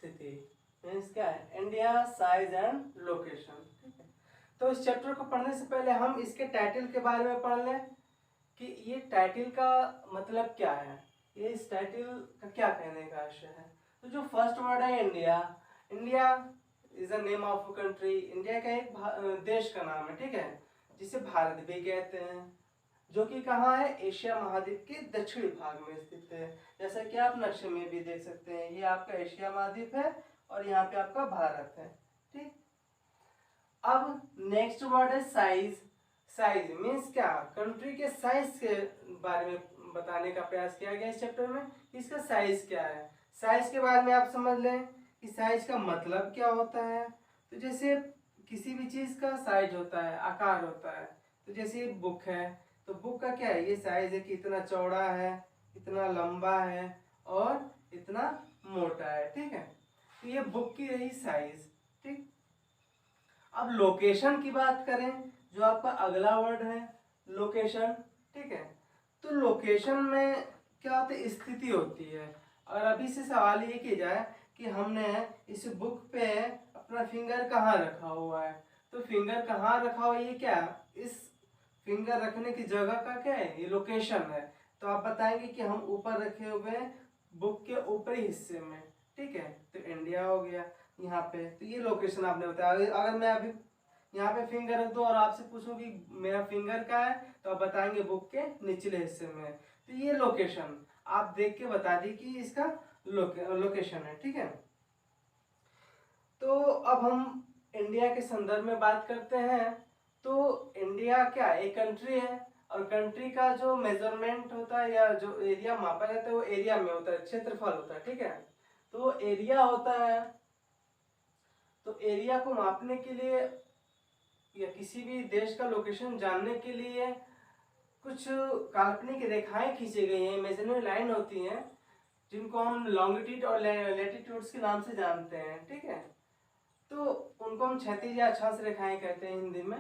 स्थिति, मीन्स क्या है, इंडिया साइज एंड लोकेशन। ठीक है, तो इस चैप्टर को पढ़ने से पहले हम इसके टाइटल के बारे में पढ़ लें कि ये टाइटल का मतलब क्या है, ये इस टाइटल का क्या कहने का आशय है। तो जो फर्स्ट वर्ड है India, India is the name of country, India का एक देश का नाम है, ठीक है, जिसे भारत भी कहते हैं, जो कि कहाँ है, एशिया महाद्वीप के दक्षिणी भाग में स्थित है। जैसा कि आप नक्शे में भी देख सकते हैं, ये आपका एशिया महाद्वीप है और यहाँ पे आपका भारत है। ठीक, अब नेक्स्ट वर्ड है साइज। साइज मीन्स क्या, कंट्री के साइज के बारे में बताने का प्रयास किया गया इस चैप्टर में, इसका साइज क्या है। साइज के बारे में आप समझ लें कि साइज का मतलब क्या होता है। तो जैसे किसी भी चीज का साइज होता है, आकार होता है, तो जैसे बुक है, तो बुक का क्या है, ये साइज है कि इतना चौड़ा है, इतना लंबा है और इतना मोटा है। ठीक है, तो ये बुक की रही साइज। ठीक, अब लोकेशन की बात करें, जो आपका अगला वर्ड है लोकेशन। ठीक है, तो लोकेशन में क्या होता है, स्थिति होती है। और अभी से सवाल ये किया जाए कि हमने इस बुक पे अपना फिंगर कहाँ रखा हुआ है, तो फिंगर कहाँ रखा हुआ है, ये क्या, इस फिंगर रखने की जगह का क्या है, ये लोकेशन है। तो आप बताएंगे कि हम ऊपर रखे हुए हैं बुक के ऊपरी हिस्से में। ठीक है, तो इंडिया हो गया यहाँ पे, तो ये लोकेशन आपने बताया। अगर मैं अभी यहाँ पे फिंगर रख दूँ और आपसे पूछूं कि मेरा फिंगर कहाँ है, तो आप बताएंगे बुक के निचले हिस्से में। तो ये लोकेशन आप देख के बता दी कि इसका लोकेशन है। ठीक है, तो अब हम इंडिया के संदर्भ में बात करते हैं। तो इंडिया क्या एक कंट्री है, और कंट्री का जो मेजरमेंट होता है या जो एरिया मापा जाता है वो एरिया में होता है, क्षेत्रफल होता है। ठीक है, तो एरिया होता है, तो एरिया को मापने के लिए या किसी भी देश का लोकेशन जानने के लिए कुछ काल्पनिक रेखाएं खींची गई हैं, इमेजिनरी लाइन होती हैं, जिनको हम लॉन्गिट्यूड और लैटिट्यूड्स के नाम से जानते हैं। ठीक है, तो उनको हम क्षैतिज या अक्षांश रेखाएं कहते हैं हिंदी में।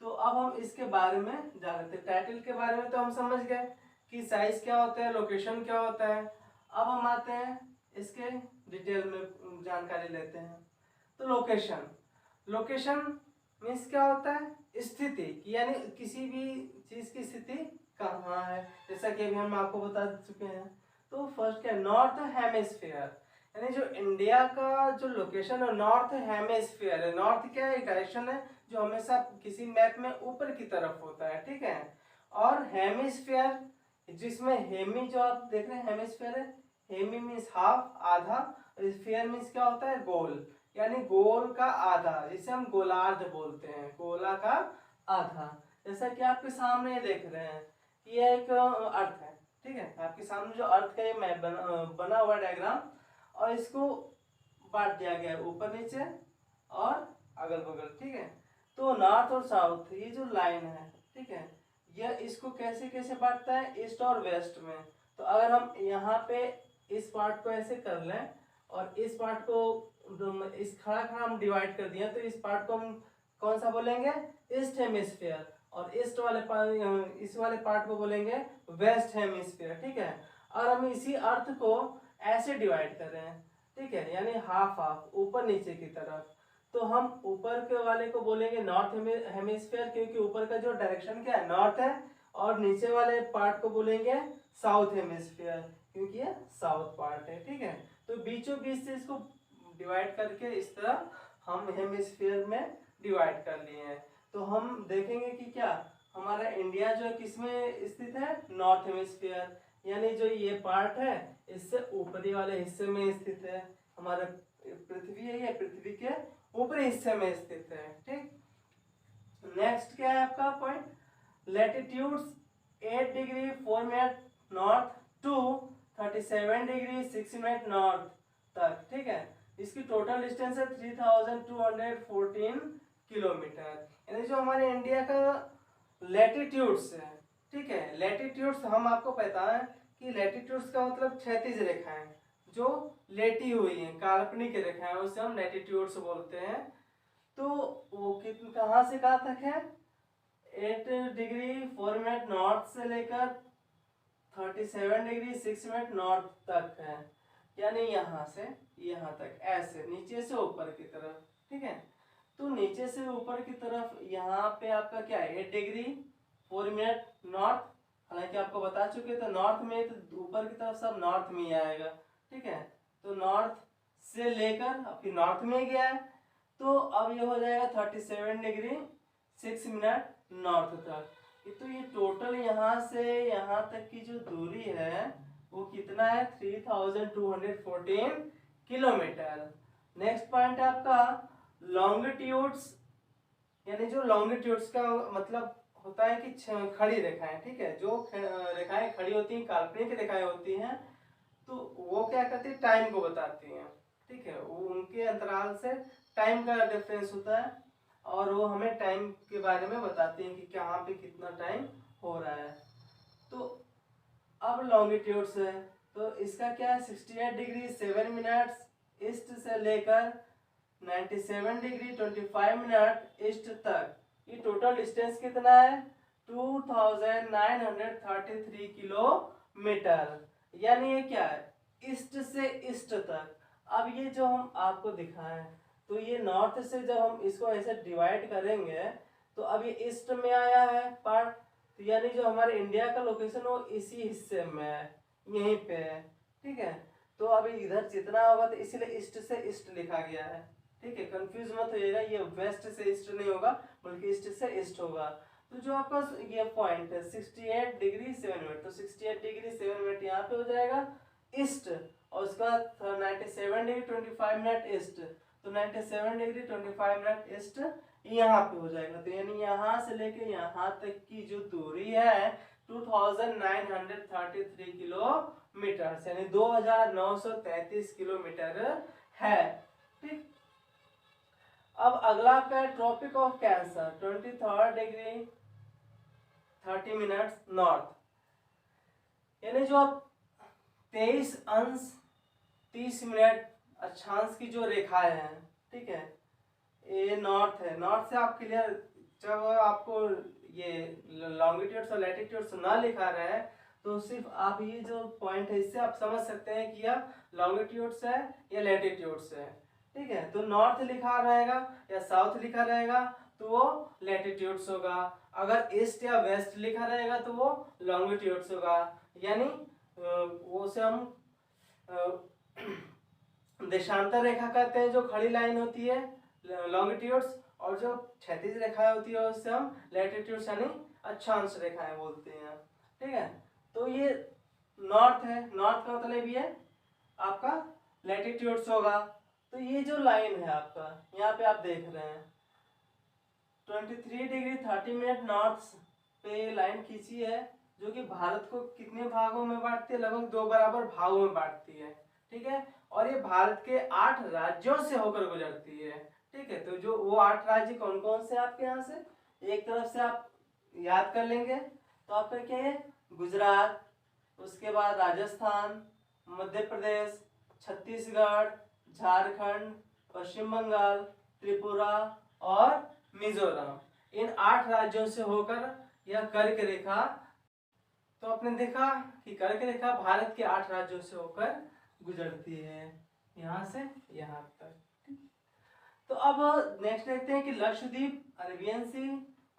तो अब हम इसके बारे में जानते हैं। टाइटल के बारे में तो हम समझ गए कि साइज क्या होता है, लोकेशन क्या होता है। अब हम आते हैं इसके डिटेल में जानकारी लेते हैं। तो लोकेशन, लोकेशन मीन्स क्या होता है, स्थिति, यानी किसी भी चीज की स्थिति कहाँ है, जैसा कि अभी हम आपको बता चुके हैं। तो फर्स्ट क्या है, नॉर्थ हेमिस्फीयर, यानी जो इंडिया का जो लोकेशन है नॉर्थ हेमिस्फीयर है। नॉर्थ क्या है, एक डायरेक्शन है जो हमेशा किसी मैप में ऊपर की तरफ होता है। ठीक है, और हेमिस्फीयर जिसमें हेमी जो आप देख रहे हैं हेमिस्फीयर है, हेमी मीन्स हाफ, आधा, स्फीयर मीन्स क्या होता है, गोल, यानी गोल का आधा, जिसे हम गोलार्ध बोलते हैं, गोला का आधा। जैसा कि आपके सामने देख रहे हैं कि यह एक अर्थ है। ठीक है, आपके सामने जो अर्थ का ये मैप बना हुआ डायग्राम, और इसको बांट दिया गया है ऊपर नीचे और अगल बगल। ठीक है, तो नॉर्थ और साउथ ये जो लाइन है, ठीक है, यह इसको कैसे कैसे बांटता है, ईस्ट और वेस्ट में। तो अगर हम यहाँ पे इस पार्ट को ऐसे कर लें और इस पार्ट को इस खड़ा खड़ा हम डिवाइड कर दिया, तो इस पार्ट को हम कौन सा बोलेंगे, ईस्ट हेमिस्फीयर, और ईस्ट वाले पार्ट, इस वाले पार्ट को बोलेंगे वेस्ट हेमिस्फीयर। ठीक है, और हम इसी अर्थ को ऐसे डिवाइड कर रहे हैं। ठीक है, यानी हाफ हाफ, ऊपर नीचे की तरफ। तो हम ऊपर के वाले को बोलेंगे नॉर्थ हेमिस्फीयर, क्योंकि ऊपर का जो डायरेक्शन क्या है, नॉर्थ है, और नीचे वाले पार्ट को बोलेंगे साउथ हेमिस्फीयर, क्योंकि ये साउथ पार्ट है। ठीक है, तो बीचों बीच से इसको डिवाइड करके इस तरह हम हेमिस्फीयर में डिवाइड कर लिए हैं। तो हम देखेंगे कि क्या हमारा इंडिया जो है किसमें स्थित है, नॉर्थ हेमिस्फीयर, यानी जो ये पार्ट है इससे ऊपरी वाले हिस्से में स्थित है। हमारा पृथ्वी है, ये पृथ्वी के ऊपरी हिस्से में स्थित है। ठीक, नेक्स्ट क्या है आपका point, latitudes 8 degree 4 minute north to 37 degree 6 minute north तक। ठीक है, इसकी टोटल डिस्टेंस है 3214 किलोमीटर, यानी जो हमारे इंडिया का लैटिट्यूड्स है। ठीक है, लैटिट्यूड्स हम आपको पता है कि लैटिट्यूड्स का मतलब क्षैतिज रेखाएं जो लेटी हुई हैं, काल्पनिक रेखाएं, उसे हम लैटिट्यूड्स बोलते हैं। तो वो कहाँ से कहाँ तक है, 8 डिग्री 4 मिनट नॉर्थ से लेकर 37 डिग्री 6 मिनट नॉर्थ तक है, यानी यहाँ से यहाँ तक, ऐसे नीचे से ऊपर की तरफ, ठीक है। तो नीचे से ऊपर की तरफ यहाँ पे आपका क्या है 8 डिग्री 4 मिनट नॉर्थ, हालांकि आपको बता चुके तो नॉर्थ में तो ऊपर की तरफ सब नॉर्थ में ही आएगा, ठीक है। तो नॉर्थ से लेकर फिर नॉर्थ में गया है, तो अब ये हो जाएगा 37 डिग्री 6 मिनट नॉर्थ तक। तो ये टोटल यहाँ से यहाँ तक की जो दूरी है वो कितना है 3214 किलोमीटर। नेक्स्ट पॉइंट है आपका लॉन्गिट्यूड्स, यानी जो लॉन्गिट्यूड्स का मतलब होता है कि खड़ी रेखाएं, ठीक है। जो रेखाएं खड़ी होती हैं, काल्पनिक रेखाएं होती हैं, तो वो क्या करती है टाइम को बताती हैं, ठीक है। वो उनके अंतराल से टाइम का डिफरेंस होता है और वो हमें टाइम के बारे में बताती हैं कि कहाँ पे कितना टाइम हो रहा है। तो अब लॉन्गिट्यूड्स है, तो इसका क्या है 68 डिग्री 7 मिनट्स ईस्ट से लेकर 97 डिग्री 25 मिनट ईस्ट तक। ये टोटल डिस्टेंस कितना है 2933 किलोमीटर, यानी ये क्या है ईस्ट से ईस्ट तक। अब ये जो हम आपको दिखाएं, तो ये नॉर्थ से जब हम इसको ऐसे डिवाइड करेंगे तो अब ये ईस्ट में आया है पार्ट, तो यानी जो हमारे इंडिया का लोकेशन वो इसी हिस्से में है, यहीं पे है, ठीक है। तो अभी इधर जितना होगा तो इसीलिए ईस्ट से ईस्ट लिखा गया है, ठीक है। कंफ्यूज मत होइएगा, ये वेस्ट से ईस्ट नहीं होगा बल्कि ईस्ट से ईस्ट होगा। तो जो आपका ये पॉइंट है 68 डिग्री 7 मिनट, तो 68 डिग्री 7 मिनट यहाँ पे हो जाएगा ईस्ट, और उसका 97 डिग्री 25 मिनट ईस्ट, तो 97 डिग्री 25 मिनट ईस्ट यहाँ पे हो जाएगा। तो यानी यहाँ से लेके यहाँ तक की जो दूरी है 2933 किलोमीटर, यानी 2933 किलोमीटर है, ठीक। अब अगला आपका है tropic of cancer 23 degree 30 minutes north, यानी जो आप 23 अंश 30 मिनट अक्षांश की जो रेखाएं हैं, ठीक है, ये नॉर्थ है। नॉर्थ से आप क्लियर, जब आपको ये लॉन्गिट्यूड्स और लैटिट्यूड्स ना लिखा रहा है तो सिर्फ आप ये जो पॉइंट है इससे आप समझ सकते हैं कि यह लॉन्गिट्यूड्स है या लैटिट्यूड्स है, ठीक है। तो नॉर्थ लिखा रहेगा या साउथ लिखा रहेगा तो वो लैटिट्यूड्स होगा, अगर ईस्ट या वेस्ट लिखा रहेगा तो वो लॉन्गिट्यूड्स होगा। यानी वो से हम देशांतर रेखा कहते हैं जो खड़ी लाइन होती है लॉन्गिट्यूड्स, और जो क्षैतिज रेखाएं होती है उससे हम लैटिट्यूड्स यानी अक्षांश रेखाएं बोलते हैं, ठीक है। तो ये नॉर्थ है, नॉर्थ का मतलब ये आपका लैटिट्यूड्स होगा। तो ये जो लाइन है आपका यहाँ पे आप देख रहे हैं 23 डिग्री 30 मिनट नॉर्थ पे लाइन खींची है, जो कि भारत को कितने भागों में बांटती है, लगभग 2 बराबर भागों में बांटती है, ठीक है। और ये भारत के 8 राज्यों से होकर गुजरती है, ठीक है। तो जो वो 8 राज्य कौन कौन से आपके यहाँ से एक तरफ से आप याद कर लेंगे तो आपका क्या है गुजरात, उसके बाद राजस्थान, मध्य प्रदेश, छत्तीसगढ़, झारखंड, पश्चिम बंगाल, त्रिपुरा और मिजोरम, इन 8 राज्यों से होकर यह कर्क रेखा, तो आपने देखा कि कर्क रेखा भारत के 8 राज्यों से होकर गुजरती है यहाँ से यहाँ तक। तो अब नेक्स्ट देखते हैं कि Lakshadweep, Arabian sea,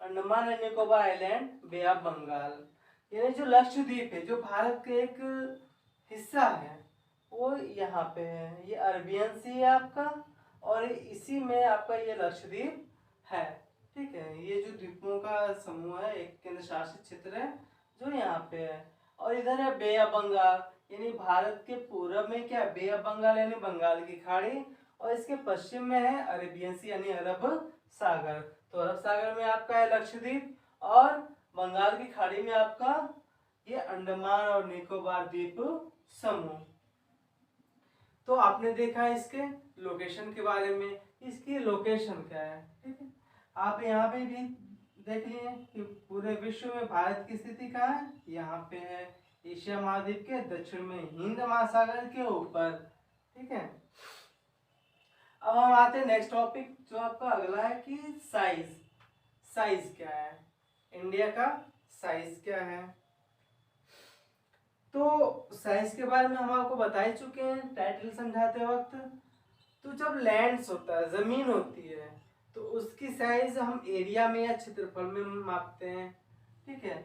Andaman and Nicobar island, bay of Bengal, यानी जो लक्षद्वीप है जो भारत का एक हिस्सा है वो यहाँ पे है, ये अरेबियन सी है आपका और इसी में आपका ये लक्षद्वीप है, ठीक है। ये जो द्वीपों का समूह है, एक केंद्र शासित क्षेत्र है जो यहाँ पे है। और इधर है बे ऑफ बंगाल, यानी भारत के पूर्व में क्या बे ऑफ बंगाल यानी बंगाल की खाड़ी, और इसके पश्चिम में है अरेबियन सी यानी अरब सागर। तो अरब सागर में आपका है लक्षद्वीप और बंगाल की खाड़ी में आपका ये अंडमान और निकोबार द्वीप समूह। तो आपने देखा इसके लोकेशन के बारे में, इसकी लोकेशन क्या है, ठीक है। आप यहाँ पे भी देख लिए कि पूरे विश्व में भारत की स्थिति कहाँ है, यहाँ पे है एशिया महाद्वीप के दक्षिण में हिंद महासागर के ऊपर, ठीक है। अब हम आते हैं नेक्स्ट टॉपिक जो आपका अगला है कि साइज, साइज क्या है, इंडिया का साइज क्या है। तो साइज के बारे में हम आपको बता ही चुके हैं टाइटल समझाते वक्त। तो जब लैंड्स होता है, जमीन होती है, तो उसकी साइज हम एरिया में या क्षेत्रफल में मापते हैं, ठीक है।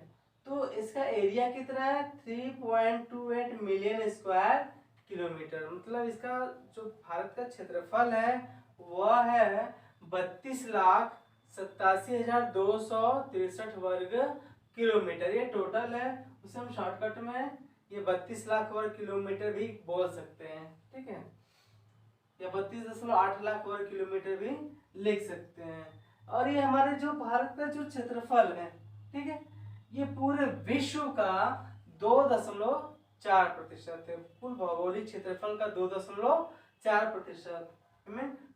तो इसका एरिया कितना है, 3.28 मिलियन स्क्वायर किलोमीटर। मतलब इसका जो भारत का क्षेत्रफल है वह है 32,87,263 वर्ग किलोमीटर। ये टोटल है, उसे हम शॉर्टकट में ये 32 लाख वर्ग किलोमीटर भी बोल सकते हैं, ठीक है, या 32.8 लाख वर्ग किलोमीटर भी लिख सकते हैं। और ये हमारे जो भारत का जो क्षेत्रफल है, ठीक है, ये पूरे विश्व का 2.4% है। कुल भौगोलिक क्षेत्रफल का 2.4%,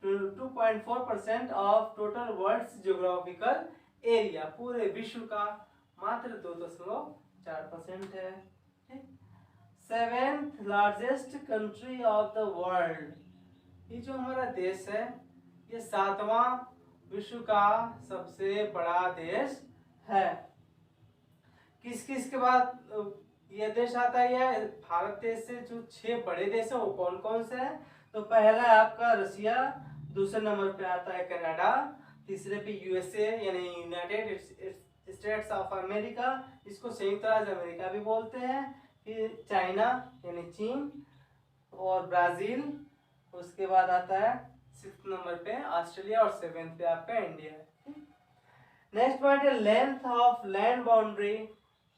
2.4% of total world geographical area, पूरे विश्व का मात्र 2.4% है। Seventh largest country of the world, ये जो हमारा देश है ये 7वां विश्व का सबसे बड़ा देश है। किस किस के बाद ये देश आता है, भारत देश से जो 6 बड़े देश है वो कौन कौन से हैं? तो पहला है आपका रशिया, दूसरे नंबर पे आता है कनाडा, तीसरे पे यूएसए यानी यूनाइटेड स्टेट्स ऑफ अमेरिका, इसको संयुक्त राज्य अमेरिका भी बोलते हैं, फिर चाइना यानी चीन, और ब्राजील, उसके बाद आता है 6th नंबर पे ऑस्ट्रेलिया, और 7th पे आपका इंडिया है। नेक्स्ट पॉइंट है length of land boundary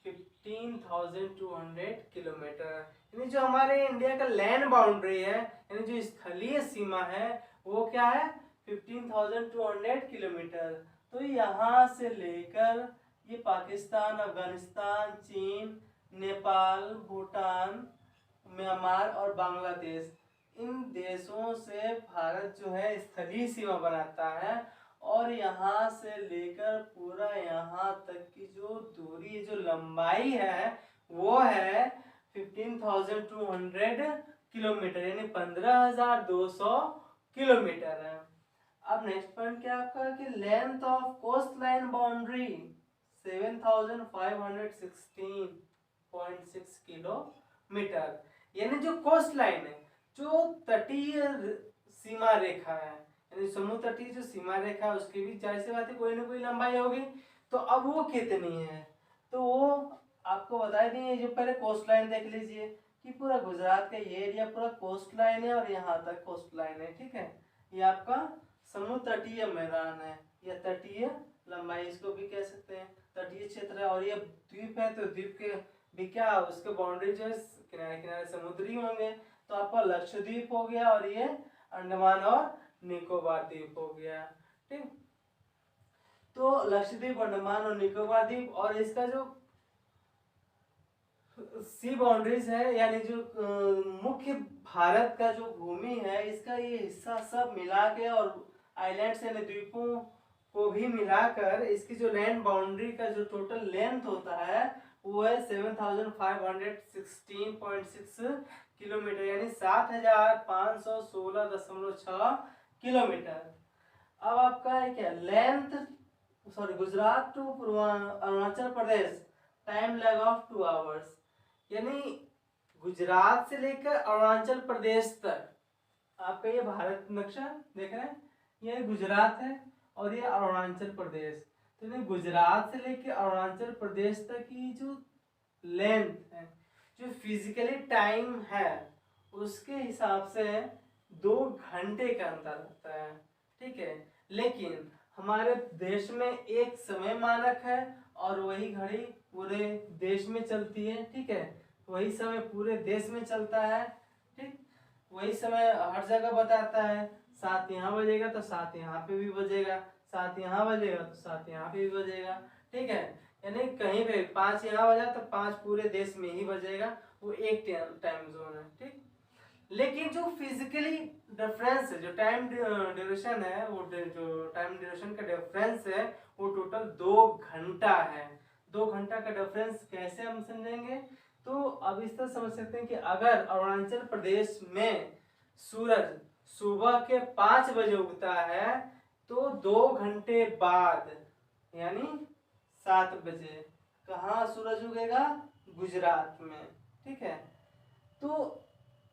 15,200 kilometre. यानी जो हमारे इंडिया का लैंड बाउंड्री है, यानी जो स्थलीय सीमा है वो क्या है, 15,200 किलोमीटर। तो यहाँ से लेकर ये पाकिस्तान, अफगानिस्तान, चीन, नेपाल, भूटान, म्यांमार और बांग्लादेश, इन देशों से भारत जो है स्थलीय सीमा बनाता है। और यहाँ से लेकर पूरा यहाँ तक की जो दूरी, जो लंबाई है वो है 15,200 किलोमीटर, यानी 15,200 किलोमीटर है। अब नेक्स्ट पॉइंट क्या आपका कि length of coast line boundary 7,516.6 kilometre, यानी जो कोस्ट लाइन है, जो तटीय सीमा रेखा है, यानी समुद्र तटीय जो सीमा रेखा है उसकी भी जाहिर सी बात है कोई ना कोई लंबाई होगी। तो अब वो कितनी है, तो वो आपको बता देंगे। जो पहले कोस्ट लाइन देख लीजिए कि पूरा गुजरात का ये एरिया पूरा कोस्ट लाइन है और यहाँ तक कोस्ट लाइन है, ठीक है। ये आपका समुद्र तटीय मैदान है या तटीय लंबाई, इसको भी कह सकते हैं, तटीय क्षेत्र है। और ये द्वीप है, तो द्वीप के भी क्या, उसके बाउंड्री जो है किनारे किनारे समुद्री होंगे। तो आपका लक्षद्वीप हो गया और ये अंडमान और निकोबार द्वीप हो गया, ठीक। तो लक्षद्वीप, अंडमान और निकोबार द्वीप, और इसका जो सी बाउंड्रीज है, यानी जो मुख्य भारत का जो भूमि है इसका ये हिस्सा सब मिला के और आइलैंड्स यानी द्वीपों को भी मिलाकर इसकी जो लैंड बाउंड्री का जो टोटल लेंथ होता है वो है 7,516.6 किलोमीटर, यानी 7,516.6 किलोमीटर। अब आपका है क्या length, sorry, Gujarat to Arunachal Pradesh time lag of 2 hours, यानी गुजरात से लेकर अरुणाचल प्रदेश तक आपका ये भारत नक्शा देख रहे हैं, ये गुजरात है और ये अरुणाचल प्रदेश। तो ये गुजरात से लेकर अरुणाचल प्रदेश तक की जो लेंथ है, जो फिजिकली टाइम है उसके हिसाब से 2 घंटे का अंतर होता है, ठीक है। लेकिन हमारे देश में एक समय मानक है और वही घड़ी पूरे देश में चलती है, ठीक है। वही समय पूरे देश में चलता है, ठीक। वही समय हर जगह बताता है, 7 यहाँ बजेगा तो 7 यहाँ पे भी बजेगा, 7 यहाँ बजेगा तो 7 यहाँ पे भी बजेगा, ठीक है। यानी कहीं पे 5 यहाँ बजा तो 5 पूरे देश में ही बजेगा, वो एक टाइम जोन है, ठीक। लेकिन जो फिजिकली डिफरेंस है, जो टाइम ड्यूरेशन है, वो जो टाइम ड्यूरेशन का डिफरेंस है वो टोटल 2 घंटा है। 2 घंटा का डिफरेंस कैसे हम समझेंगे, तो अब इस तरह समझ सकते हैं कि अगर अरुणाचल प्रदेश में सूरज सुबह के 5 बजे उगता है तो 2 घंटे बाद यानी 7 बजे कहाँ सूरज उगेगा, गुजरात में, ठीक है। तो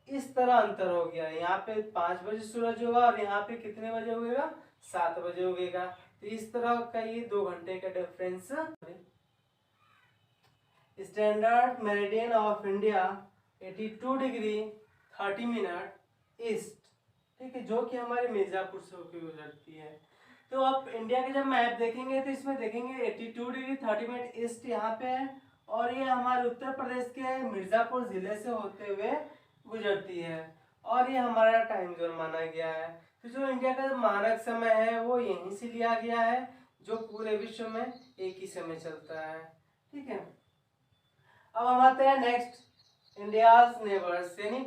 इस तरह अंतर हो गया, यहाँ पे 5 बजे सूरज होगा और यहाँ पे कितने बजे उगेगा, 7 बजे उगेगा। तो इस तरह का ये 2 घंटे का difference. Standard meridian of India 82 degree 30 minute east, ठीक है, जो कि हमारे मिर्जापुर से होकर गुजरती है। तो आप इंडिया के जब मैप देखेंगे तो इसमें देखेंगे 82 डिग्री 30 मिनट ईस्ट यहाँ पे है, और ये हमारे उत्तर प्रदेश के मिर्जापुर जिले से होते हुए गुजरती है, और ये हमारा टाइम जोन माना गया है। तो जो इंडिया का मानक समय है वो यहीं से लिया गया है, जो पूरे विश्व में एक ही समय चलता है, ठीक है। अब हम आते हैं नेक्स्ट, इंडियाज नेबर्स, यानी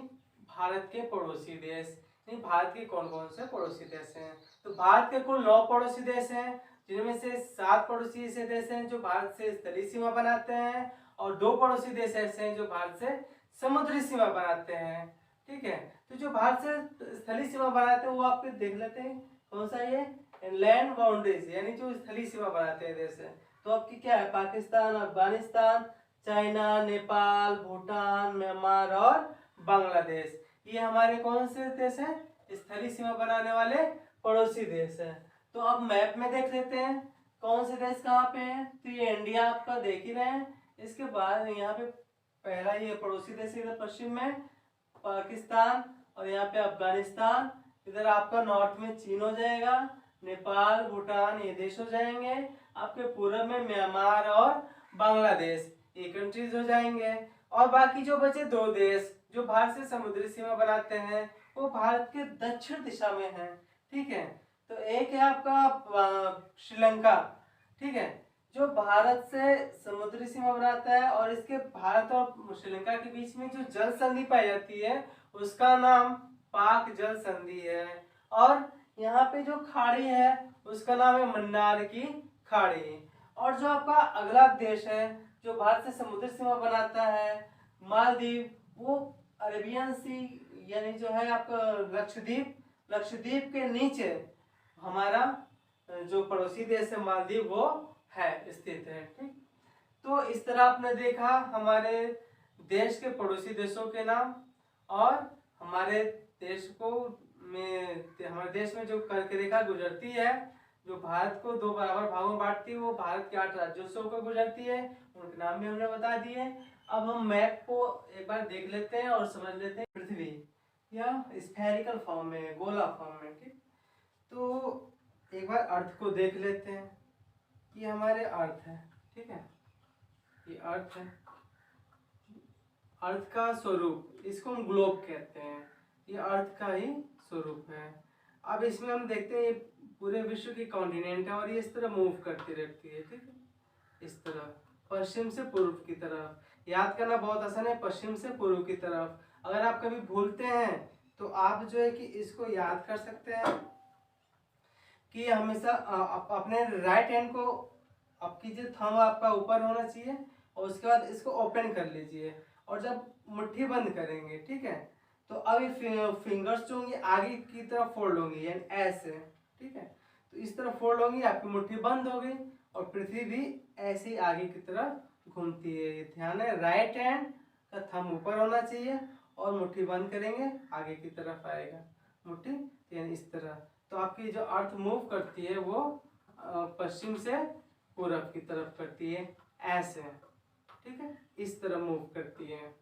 भारत के पड़ोसी देश। यानी भारत के कौन कौन से पड़ोसी देश हैं। तो भारत के कुल 9 पड़ोसी देश हैं, जिनमें से 7 पड़ोसी ऐसे देश हैं जो भारत से स्थलीय सीमा बनाते हैं, और 2 पड़ोसी देश ऐसे हैं जो भारत से समुद्री सीमा बनाते हैं, ठीक है। तो जो भारत से स्थलीय सीमा बनाते हैं वो आप देख लेते हैं, कौन सा ये लैंड बाउंड्रीज, यानी जो स्थलीय सीमा बनाते हैं देश है। तो आपकी क्या है, पाकिस्तान, अफगानिस्तान, चाइना, नेपाल, भूटान, म्यांमार और बांग्लादेश, ये हमारे कौन से देश हैं, स्थलीय सीमा बनाने वाले पड़ोसी देश हैं। तो अब मैप में देख लेते हैं कौन से देश कहाँ पे हैं। तो ये इंडिया आपका देख ही रहे हैं। इसके बाद यहाँ पे पहला ये पड़ोसी देश इधर पश्चिम में पाकिस्तान, और यहाँ पे अफगानिस्तान, इधर आपका नॉर्थ में चीन हो जाएगा, नेपाल, भूटान, ये देश हो जाएंगे। आपके पूर्व में म्यांमार और बांग्लादेश, ये कंट्रीज हो जाएंगे। और बाकी जो बचे 2 देश जो भारत से समुद्री सीमा बनाते हैं वो भारत के दक्षिण दिशा में है, ठीक है। तो एक है आपका श्रीलंका, ठीक है, जो भारत से समुद्री सीमा बनाता है, और इसके भारत और श्रीलंका के बीच में जो जल संधि पाई जाती है उसका नाम पाक जल संधि है। और यहाँ पे जो खाड़ी है उसका नाम है मन्नार की खाड़ी। और जो आपका अगला देश है जो भारत से समुद्री सीमा बनाता है, मालदीव, वो अरेबियन सी, यानी जो है आपका लक्षद्वीप, लक्षद्वीप के नीचे हमारा जो पड़ोसी देश है मालदीव वो है, स्थित है, ठीक। तो इस तरह आपने देखा हमारे देश के पड़ोसी देशों के नाम, और हमारे देश को हमारे देश में जो कर्क रेखा गुजरती है, जो भारत को 2 बराबर भागों में बांटती है, वो भारत के 8 राज्यों से होकर गुजरती है, उनके नाम भी हमने बता दिए। अब हम मैप को एक बार देख लेते हैं और समझ लेते हैं। पृथ्वी या स्फेरिकल फॉर्म में, गोला फॉर्म में, ठीक। तो एक बार अर्थ को देख लेते हैं, ये हमारे अर्थ है, ठीक है, ये अर्थ है। अर्थ का स्वरूप, इसको हम ग्लोब कहते हैं, ये अर्थ का ही स्वरूप है। अब इसमें हम देखते हैं ये पूरे विश्व की कॉन्टिनेंट है, और ये इस तरह मूव करती रहती है, ठीक है, इस तरह पश्चिम से पूर्व की तरफ। याद करना बहुत आसान है, पश्चिम से पूर्व की तरफ। अगर आप कभी भूलते हैं तो आप जो है कि इसको याद कर सकते हैं कि हमेशा अपने राइट हैंड को आप कीजिए, थंब आपका ऊपर होना चाहिए, और उसके बाद इसको ओपन कर लीजिए, और जब मुट्ठी बंद करेंगे, ठीक है, तो अब ये फिंगर्स जो होंगे आगे की तरफ फोल्ड होंगी, यानी ऐसे, ठीक है। तो इस तरह फोल्ड होंगी, आपकी मुट्ठी बंद हो गई, और पृथ्वी भी ऐसे ही आगे की तरफ घूमती है। ये ध्यान है, राइट हैंड का थंब ऊपर होना चाहिए, और मुट्ठी बंद करेंगे आगे की तरफ आएगा मुट्ठी, यानी इस तरह। तो आपकी जो अर्थ मूव करती है वो पश्चिम से पूर्व की तरफ करती है, ऐसे, ठीक है, इस तरह मूव करती है।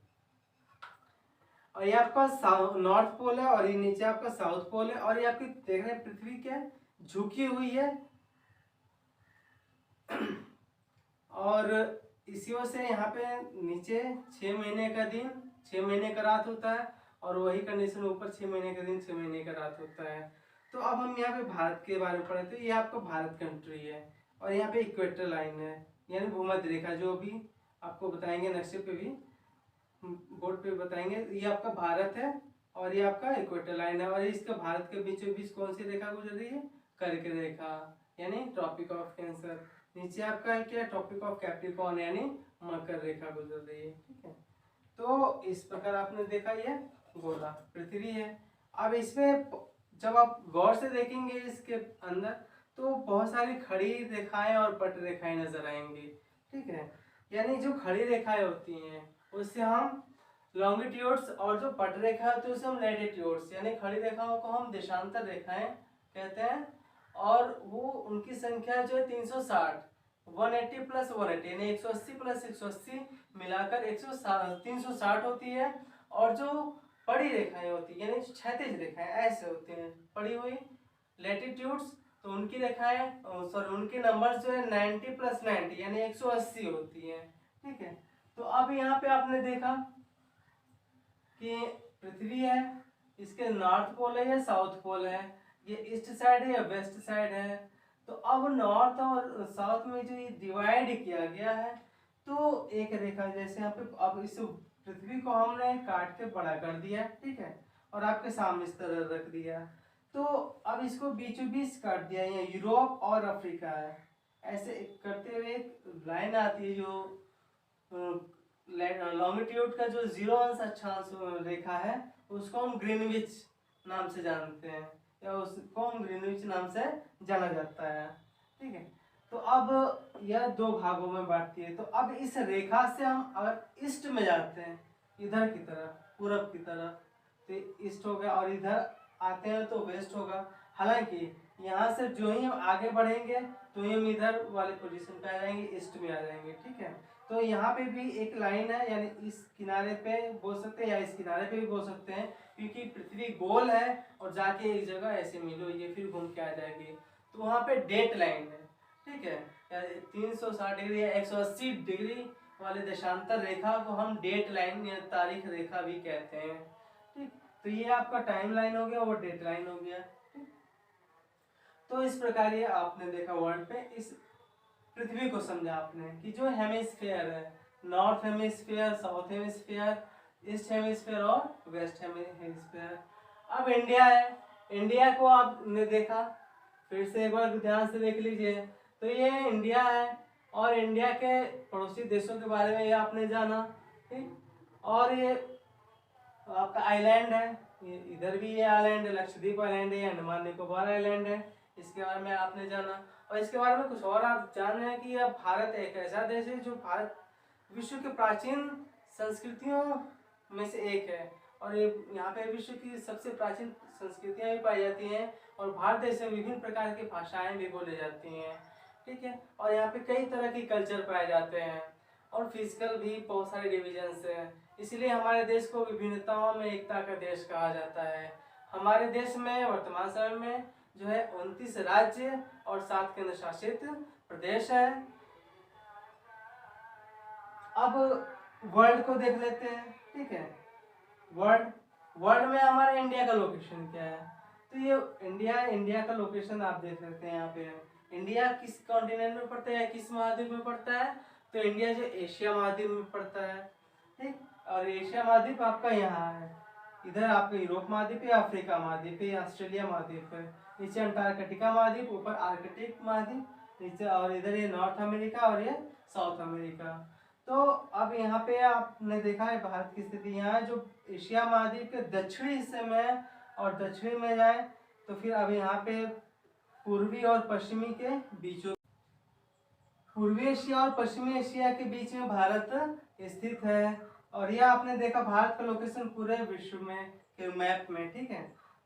और ये आपका नॉर्थ पोल है, और ये नीचे आपका साउथ पोल है, और ये आपकी देख रहे हैं पृथ्वी क्या है, झुकी हुई है। और इसी वजह से यहाँ पे नीचे 6 महीने का दिन 6 महीने का रात होता है, और वही कंडीशन ऊपर 6 महीने का दिन 6 महीने का रात होता है। तो अब हम यहाँ पे भारत के बारे में पढ़े, तो ये आपका भारत कंट्री है, और यहाँ पे इक्वेटर लाइन है, यानी भूमध्य रेखा, जो भी आपको बताएंगे नक्शे पे भी, बोर्ड पे बताएंगे। ये आपका भारत है, और ये आपका इक्वेटर लाइन है, और इसका भारत के बीचों बीच कौन सी रेखा गुजर रही है, कर्क रेखा, यानी ट्रॉपिक ऑफ कैंसर। नीचे आपका है क्या, ट्रॉपिक ऑफ कैप्रिकॉर्न, यानी मकर रेखा गुजर रही है, ठीक है। तो इस प्रकार आपने देखा ये गोला पृथ्वी है। अब इसमें जब आप गौर से देखेंगे इसके अंदर, तो बहुत सारी खड़ी रेखाएं और पट रेखाएं नजर आएंगी, ठीक है। यानी जो खड़ी रेखाएं होती हैं उससे हम लॉन्गिट्यूड्स और जो पट रेखा होती है उसे हम लैटिट्यूड्स यानी खड़ी रेखाओं को हम देशांतर रेखाएं कहते हैं। और वो उनकी संख्या जो है 360 180 प्लस 180 यानी 180 प्लस 180 मिलाकर 360 होती है। और जो पड़ी रेखाएं होती है यानी क्षैतिज रेखाएं ऐसे होती हैं पड़ी हुई लैटिट्यूड्स, तो उनकी रेखाएं सॉरी उनके नंबर जो है 90 प्लस 90 यानी 180 होती है। ठीक है, तो अब यहाँ पे आपने देखा कि पृथ्वी है, इसके नॉर्थ पोल है या साउथ पोल है, ये ईस्ट साइड है या वेस्ट साइड है। तो अब नॉर्थ और साउथ में जो ये डिवाइड किया गया है, तो एक रेखा जैसे यहाँ पे अब इस पृथ्वी को हमने काट के बड़ा कर दिया, ठीक है, और आपके सामने इस तरह रख दिया। तो अब इसको बीचों बीच काट दिया, ये यूरोप और अफ्रीका है। ऐसे करते हुए एक लाइन आती है जो लॉन्गिट्यूड का जो 0 अंश अक्षांश रेखा है उसको हम ग्रीनविच नाम से जानते हैं या उसको हम ग्रीनविच नाम से जाना जाता है। ठीक है, तो अब यह दो भागों में बांटती है। तो अब इस रेखा से हम अगर ईस्ट में जाते हैं इधर की तरफ पूरब की तरफ तो ईस्ट हो गया, और इधर आते हैं तो वेस्ट होगा। हालांकि यहाँ से जो ही हम आगे बढ़ेंगे तो ही हम इधर वाले पोजीशन पे आ जाएंगे, ईस्ट में आ जाएंगे। ठीक है, तो यहाँ पे भी एक लाइन है, यानी इस किनारे पे बोल सकते हैं या इस किनारे पे भी बोल सकते हैं, क्योंकि पृथ्वी गोल है और जाके एक जगह ऐसे मिलो ये फिर घूम के आ जाएगी। तो वहाँ पे डेट लाइन है, ठीक है, 360 डिग्री या 180 डिग्री वाले देशांतर रेखा को हम डेट लाइन या तारीख रेखा भी कहते हैं। ठीक, तो ये आपका टाइम लाइन हो गया, वो डेट लाइन हो गया। तो इस प्रकार ये आपने देखा वर्ल्ड पे इस पृथ्वी को समझा आपने कि जो हेमिस्फीयर है, north hemisphere, south hemisphere, east hemisphere और वेस्ट हेमिस्फीयर। अब इंडिया है, इंडिया को आपने देखा, फिर से एक बार ध्यान से देख लीजिए। तो ये इंडिया है और इंडिया के पड़ोसी देशों के बारे में ये आपने जाना। ठीक, और ये आपका आइलैंड है, ये इधर भी ये आइलैंड है, लक्षद्वीप आइलैंड है, अंडमान निकोबार आइलैंड है, इसके बारे में आपने जाना। और इसके बारे में कुछ और आप जान रहे हैं कि यह भारत एक ऐसा देश है जो भारत विश्व के प्राचीन संस्कृतियों में से एक है, और ये यहाँ पे विश्व की सबसे प्राचीन संस्कृतियाँ भी पाई जाती हैं, और भारत देश में विभिन्न प्रकार की भाषाएं भी बोली जाती हैं। ठीक है, और यहाँ पे कई तरह के कल्चर पाए जाते हैं और फिजिकल भी बहुत सारे डिविजन्स हैं, इसलिए हमारे देश को विभिन्नताओं में एकता का देश कहा जाता है। हमारे देश में वर्तमान समय में जो है 29 राज्य और 7 केंद्र शासित प्रदेश है। अब वर्ल्ड को देख लेते हैं। ठीक है, वर्ल्ड में हमारे इंडिया का लोकेशन क्या है? तो ये इंडिया का लोकेशन आप देख लेते हैं। यहाँ पे इंडिया किस कॉन्टिनेंट में पड़ता है, किस महाद्वीप में पड़ता है? तो इंडिया जो एशिया महाद्वीप में पड़ता है। ठीक, और एशिया महाद्वीप आपका यहाँ है, इधर आपका यूरोप महाद्वीप है, अफ्रीका महाद्वीप है, ऑस्ट्रेलिया महाद्वीप है, नीचे अंटार्कटिका महाद्वीप, ऊपर आर्कटिक महाद्वीप नीचे, और इधर ये नॉर्थ अमेरिका और ये साउथ अमेरिका। तो अब यहाँ पे आपने देखा है भारत की स्थिति, यहाँ जो एशिया महाद्वीप के दक्षिणी हिस्से में है और दक्षिणी में जाए तो फिर अब यहाँ पे पूर्वी और पश्चिमी के बीचों, पूर्वी एशिया और पश्चिमी एशिया के बीच में भारत स्थित है। और यह आपने देखा भारत का लोकेशन पूरे विश्व में के मैप में। ठीक है,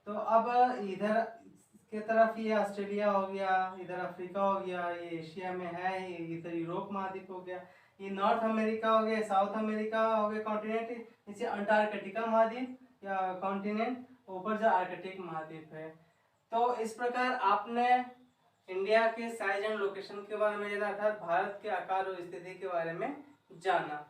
तो अब इधर के तरफ ये ऑस्ट्रेलिया हो गया, इधर अफ्रीका हो गया, ये एशिया में है, इधर यूरोप महाद्वीप हो गया, ये नॉर्थ अमेरिका हो गया, साउथ अमेरिका हो गया कॉन्टिनेंट, नीचे अंटार्कटिका महाद्वीप या कॉन्टिनेंट, ऊपर जो आर्कटिक महाद्वीप है। तो इस प्रकार आपने इंडिया के साइज एंड लोकेशन के बारे में जाना, अर्थात भारत के आकार और स्थिति के बारे में जाना।